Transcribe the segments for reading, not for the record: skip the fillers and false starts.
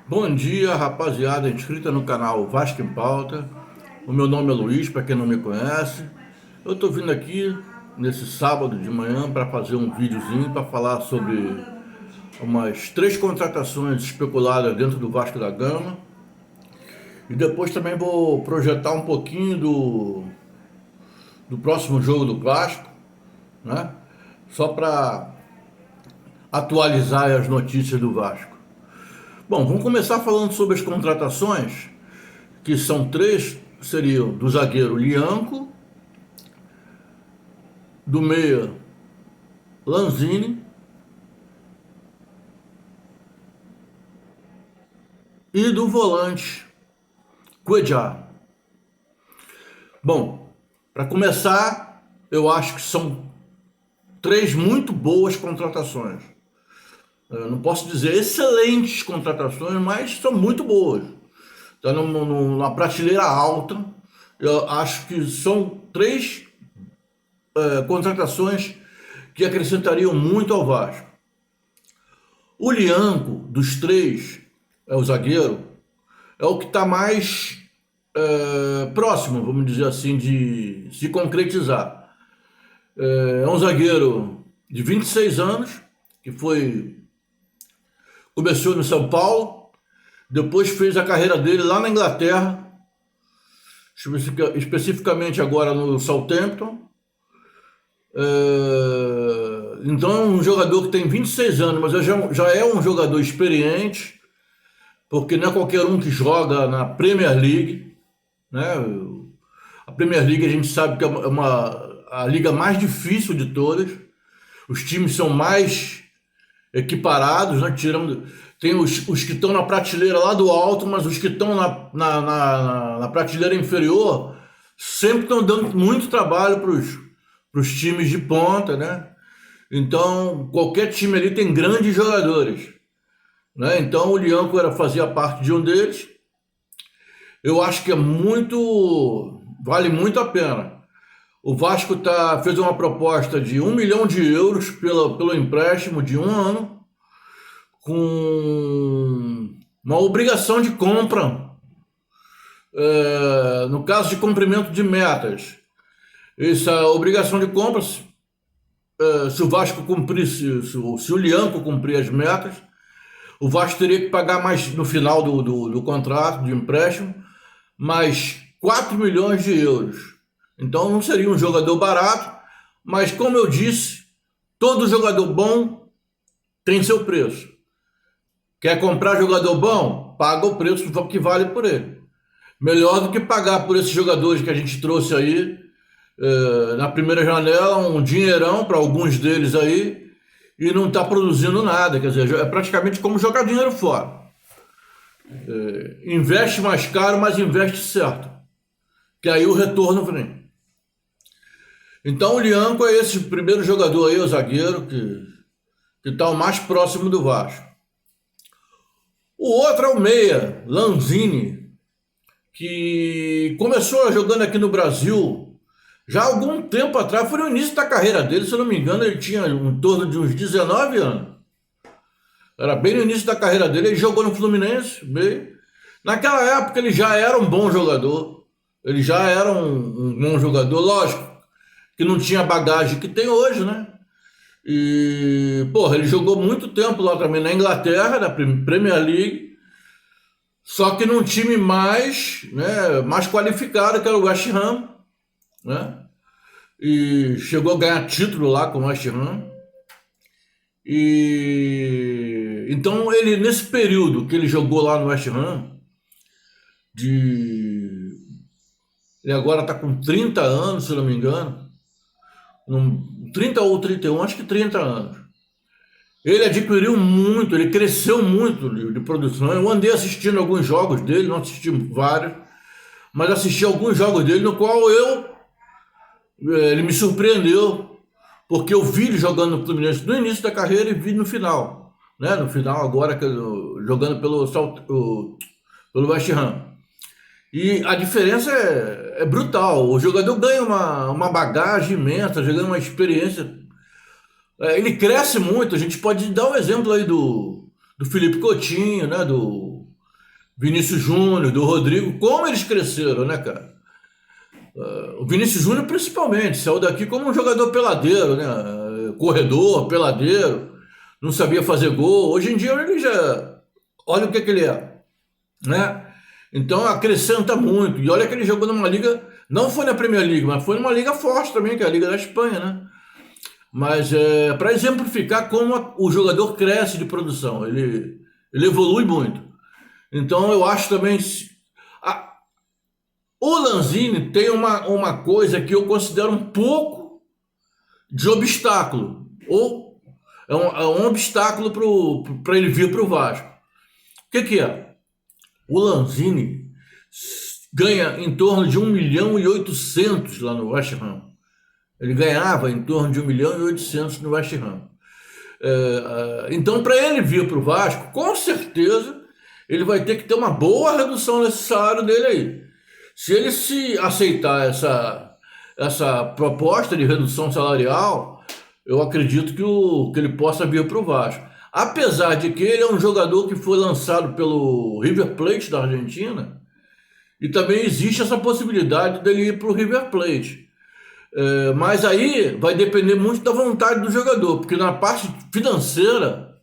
Bom dia, rapaziada inscrita no canal Vasco em Pauta. O meu nome é Luiz, para quem não me conhece. Eu estou vindo aqui nesse sábado de manhã para fazer um videozinho para falar sobre umas 3 contratações especuladas dentro do Vasco da Gama. E depois também vou projetar um pouquinho do próximo jogo do Vasco, né? Só para atualizar as notícias do Vasco. Bom, vamos começar falando sobre as contratações, que são 3, seriam do zagueiro Lianco, do meia Lanzini e do volante Cuejá. Bom, para começar, eu acho que são 3 muito boas contratações. Eu não posso dizer excelentes contratações, mas são muito boas. Está numa prateleira alta. Eu acho que são 3 contratações que acrescentariam muito ao Vasco. O Lianco, dos 3, é o zagueiro, é o que está mais próximo, vamos dizer assim, de se concretizar. É um zagueiro de 26 anos, que começou no São Paulo, depois fez a carreira dele lá na Inglaterra, especificamente agora no Southampton. Então é um jogador que tem 26 anos, mas já é um jogador experiente, porque não é qualquer um que joga na Premier League, né? A Premier League a gente sabe que é a liga mais difícil de todas. Os times são mais equiparados, né? Tem os que estão na prateleira lá do alto, mas os que estão na prateleira inferior sempre estão dando muito trabalho para os times de ponta, né? Então, qualquer time ali tem grandes jogadores, né? Então, o Lianco fazia parte de um deles. Eu acho que vale muito a pena. O Vasco fez uma proposta de 1 milhão de euros pelo empréstimo de 1 ano, com uma obrigação de compra, no caso de cumprimento de metas. Essa obrigação de compra, se o Vasco cumprisse, se o Lianco cumprir as metas, o Vasco teria que pagar mais no final do contrato de empréstimo, mais 4 milhões de euros. Então não seria um jogador barato, mas como eu disse, todo jogador bom tem seu preço. Quer comprar jogador bom? Paga o preço que vale por ele. Melhor do que pagar por esses jogadores que a gente trouxe aí na primeira janela, um dinheirão para alguns deles aí, e não está produzindo nada. Quer dizer, é praticamente como jogar dinheiro fora. Investe mais caro, mas investe certo, que aí o retorno vem. Então o Lianco é esse primeiro jogador aí, o zagueiro, que está o mais próximo do Vasco. O outro é o meia, Lanzini, que começou jogando aqui no Brasil já há algum tempo atrás. Foi no início da carreira dele, se eu não me engano, ele tinha em torno de uns 19 anos. Era bem no início da carreira dele, ele jogou no Fluminense, meio. Naquela época ele já era um bom jogador, ele já era um bom jogador, lógico, que não tinha a bagagem que tem hoje, né? E, porra, ele jogou muito tempo lá também na Inglaterra, na Premier League, só que num time mais qualificado, que era o West Ham, né? E chegou a ganhar título lá com o West Ham. E então ele, nesse período que ele jogou lá no West Ham, ele agora está com 30 anos, se não me engano, 30 ou 31, acho que 30 anos. Ele adquiriu muito, ele cresceu muito de produção. Eu andei assistindo alguns jogos dele, não assisti vários, mas assisti alguns jogos dele, no qual ele me surpreendeu, porque eu vi ele jogando no Fluminense no início da carreira e vi no final, né? No final agora, jogando pelo West Ham. E a diferença é brutal. O jogador ganha uma bagagem imensa, ganha uma experiência. Ele cresce muito. A gente pode dar um exemplo aí do Felipe Coutinho, né? Vinícius Júnior, do Rodrigo, como eles cresceram, né, cara? O Vinícius Júnior principalmente, saiu daqui como um jogador peladeiro, né? Corredor, peladeiro, não sabia fazer gol. Hoje em dia ele já... Olha o que ele é, né? Então acrescenta muito. E olha que ele jogou numa liga, não foi na Premier League, mas foi numa liga forte também, que é a Liga da Espanha, né? Mas para exemplificar como o jogador cresce de produção, ele evolui muito. Então eu acho também... a- o Lanzini tem uma coisa que eu considero um pouco de obstáculo, ou é um obstáculo para ele vir para o Vasco. O que é? O Lanzini ganha em torno de 1.800.000 lá no West Ham. Ele ganhava em torno de 1.800.000 no West Ham. Então, para ele vir para o Vasco, com certeza ele vai ter que ter uma boa redução nesse salário dele aí. Se ele se aceitar essa proposta de redução salarial, eu acredito que ele possa vir para o Vasco. Apesar de que ele é um jogador que foi lançado pelo River Plate da Argentina, e também existe essa possibilidade dele ir para o River Plate. Mas aí vai depender muito da vontade do jogador, porque na parte financeira,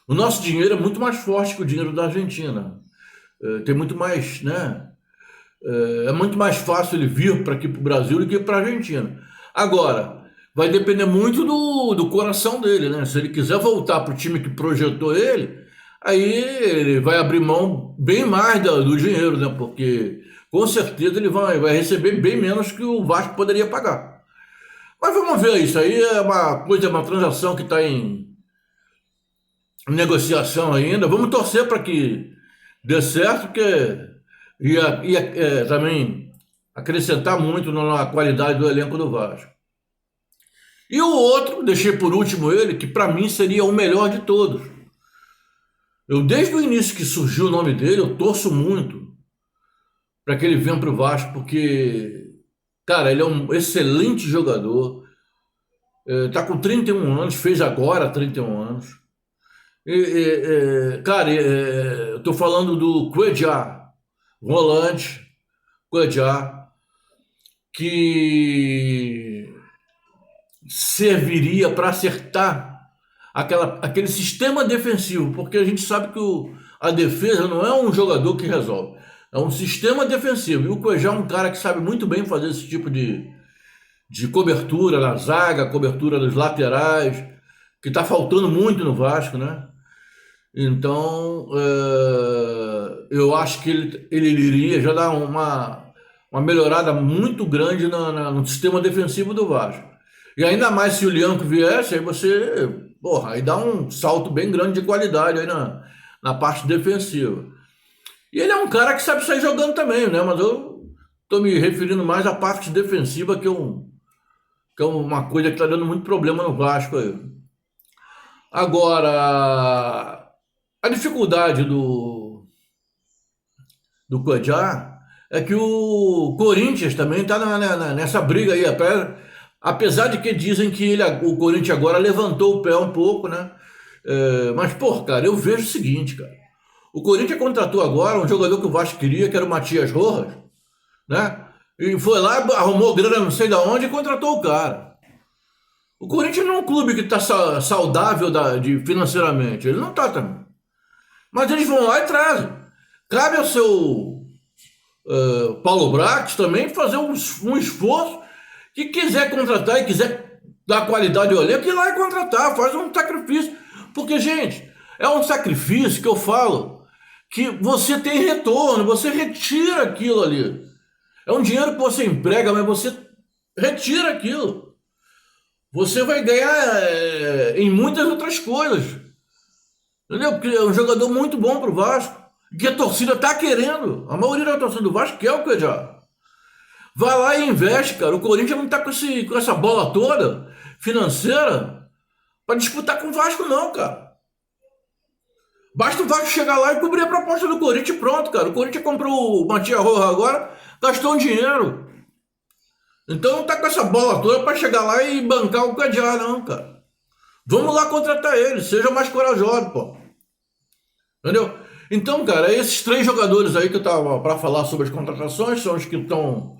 o nosso dinheiro é muito mais forte que o dinheiro da Argentina. Tem muito mais, né? É muito mais fácil ele vir para aqui para o Brasil do que para a Argentina. Agora, vai depender muito do coração dele, né? Se ele quiser voltar para o time que projetou ele, aí ele vai abrir mão bem mais do dinheiro, né? Porque com certeza ele vai receber bem menos que o Vasco poderia pagar. Mas vamos ver isso aí, é uma transação que está em negociação ainda. Vamos torcer para que dê certo, porque ia também acrescentar muito na qualidade do elenco do Vasco. E o outro, deixei por último ele, que para mim seria o melhor de todos. Eu, desde o início que surgiu o nome dele, eu torço muito para que ele venha para o Vasco, porque, cara, ele é um excelente jogador. Tá com 31 anos, fez agora 31 anos. Cara, eu tô falando do Cuéllar, volante, Cuéllar, que serviria para acertar aquele sistema defensivo, porque a gente sabe que a defesa não é um jogador que resolve, é um sistema defensivo. E o Cuéllar é um cara que sabe muito bem fazer esse tipo de cobertura na zaga, cobertura dos laterais, que está faltando muito no Vasco, né? Então, eu acho que ele iria já dar uma melhorada muito grande no sistema defensivo do Vasco. E ainda mais se o Lianco viesse, aí você, porra, aí dá um salto bem grande de qualidade aí na parte defensiva. E ele é um cara que sabe sair jogando também, né? Mas eu tô me referindo mais à parte defensiva, que é uma coisa que está dando muito problema no Vasco aí. Agora, a dificuldade do Cuéllar é que o Corinthians também está nessa briga aí. Apesar de que dizem que o Corinthians agora levantou o pé um pouco, né? Mas, pô, cara, eu vejo o seguinte, cara. O Corinthians contratou agora um jogador que o Vasco queria, que era o Matias Rojas, né? E foi lá, arrumou grana não sei de onde e contratou o cara. O Corinthians não é um clube que está saudável financeiramente. Ele não está também. Mas eles vão lá e trazem. Cabe ao seu Paulo Brax também fazer um esforço, que quiser contratar e quiser dar qualidade ao elenco, ir lá e contratar, faz um sacrifício. Porque, gente, é um sacrifício que eu falo que você tem retorno, você retira aquilo ali. É um dinheiro que você emprega, mas você retira aquilo. Você vai ganhar em muitas outras coisas. Entendeu? Porque é um jogador muito bom pro Vasco, que a torcida tá querendo. A maioria da torcida do Vasco quer o Cuéllar. Vai lá e investe, cara. O Corinthians não tá com essa bola toda financeira para disputar com o Vasco, não, cara. Basta o Vasco chegar lá e cobrir a proposta do Corinthians e pronto, cara. O Corinthians comprou o Matias Rojas agora, gastou um dinheiro. Então não tá com essa bola toda para chegar lá e bancar o Cuéllar, não, cara. Vamos lá contratar ele, seja mais corajoso, pô. Entendeu? Então, cara, esses três jogadores aí que eu tava para falar sobre as contratações são os que estão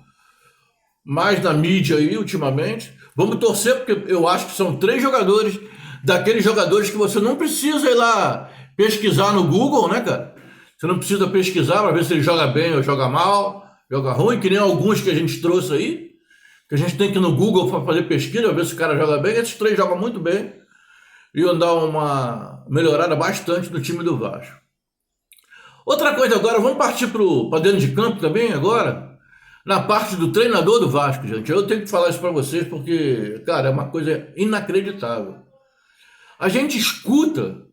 mais na mídia aí ultimamente. Vamos torcer, porque eu acho que são três jogadores, daqueles jogadores que você não precisa ir lá pesquisar no Google, né, cara? Você não precisa pesquisar para ver se ele joga bem ou joga mal, joga ruim, que nem alguns que a gente trouxe aí, que a gente tem que ir no Google para fazer pesquisa, ver se o cara joga bem. Esses três jogam muito bem e iam dar uma melhorada bastante no time do Vasco. Outra coisa agora, vamos partir para dentro de campo também agora, na parte do treinador do Vasco, gente. Eu tenho que falar isso para vocês porque, cara, é uma coisa inacreditável. A gente escuta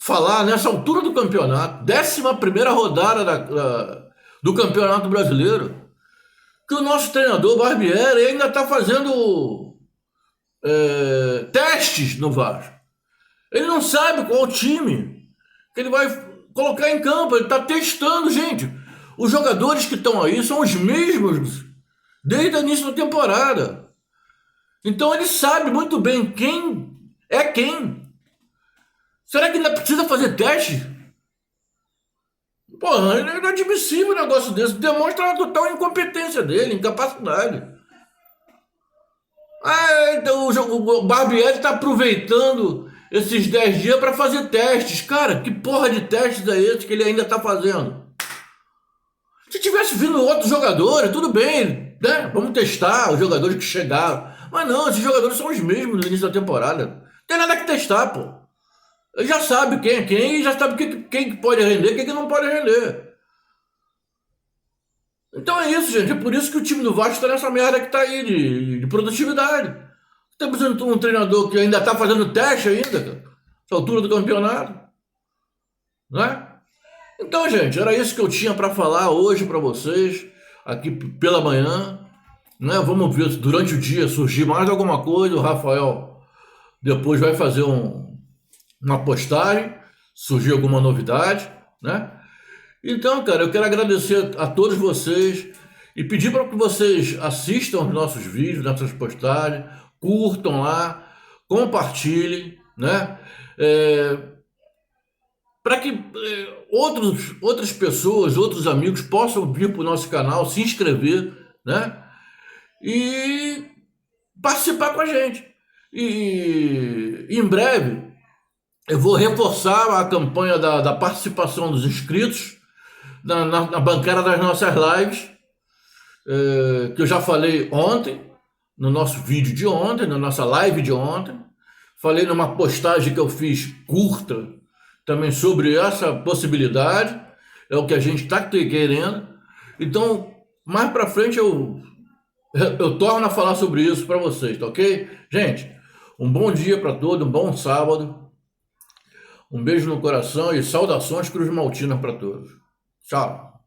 falar nessa altura do campeonato, 11ª rodada do Campeonato Brasileiro, que o nosso treinador Barbieri ainda está fazendo testes no Vasco. Ele não sabe qual time que ele vai colocar em campo, ele está testando, gente. Os jogadores que estão aí são os mesmos desde o início da temporada. Então ele sabe muito bem quem é quem. Será que ainda precisa fazer teste? Porra, é inadmissível um negócio desse. Demonstra a total incompetência dele, incapacidade. Então o Barbieri está aproveitando esses 10 dias para fazer testes. Cara, que porra de testes é esse que ele ainda está fazendo? Se tivesse vindo outros jogadores, tudo bem, né? Vamos testar os jogadores que chegaram. Mas não, esses jogadores são os mesmos no início da temporada. Não tem nada que testar, pô. Ele já sabe quem é quem e já sabe quem pode render e quem que não pode render. Então é isso, gente. É por isso que o time do Vasco está nessa merda que tá aí de produtividade. Temos um treinador que ainda está fazendo teste ainda, cara. Essa altura do campeonato. Né? Então, gente, era isso que eu tinha para falar hoje para vocês, aqui pela manhã. Né? Vamos ver se durante o dia surgir mais alguma coisa. O Rafael depois vai fazer uma postagem, surgir alguma novidade, né? Então, cara, eu quero agradecer a todos vocês e pedir para que vocês assistam os nossos vídeos, nossas postagens, curtam lá, compartilhem, né? Para que outras pessoas, outros amigos possam vir para o nosso canal, se inscrever, né? E participar com a gente. E em breve eu vou reforçar a campanha da participação dos inscritos na bancada das nossas lives, que eu já falei ontem, no nosso vídeo de ontem, na nossa live de ontem. Falei numa postagem que eu fiz curta também sobre essa possibilidade, é o que a gente está querendo. Então, mais para frente eu torno a falar sobre isso para vocês, tá ok? Gente, um bom dia para todos, um bom sábado. Um beijo no coração e saudações Cruz Maltina para todos. Tchau.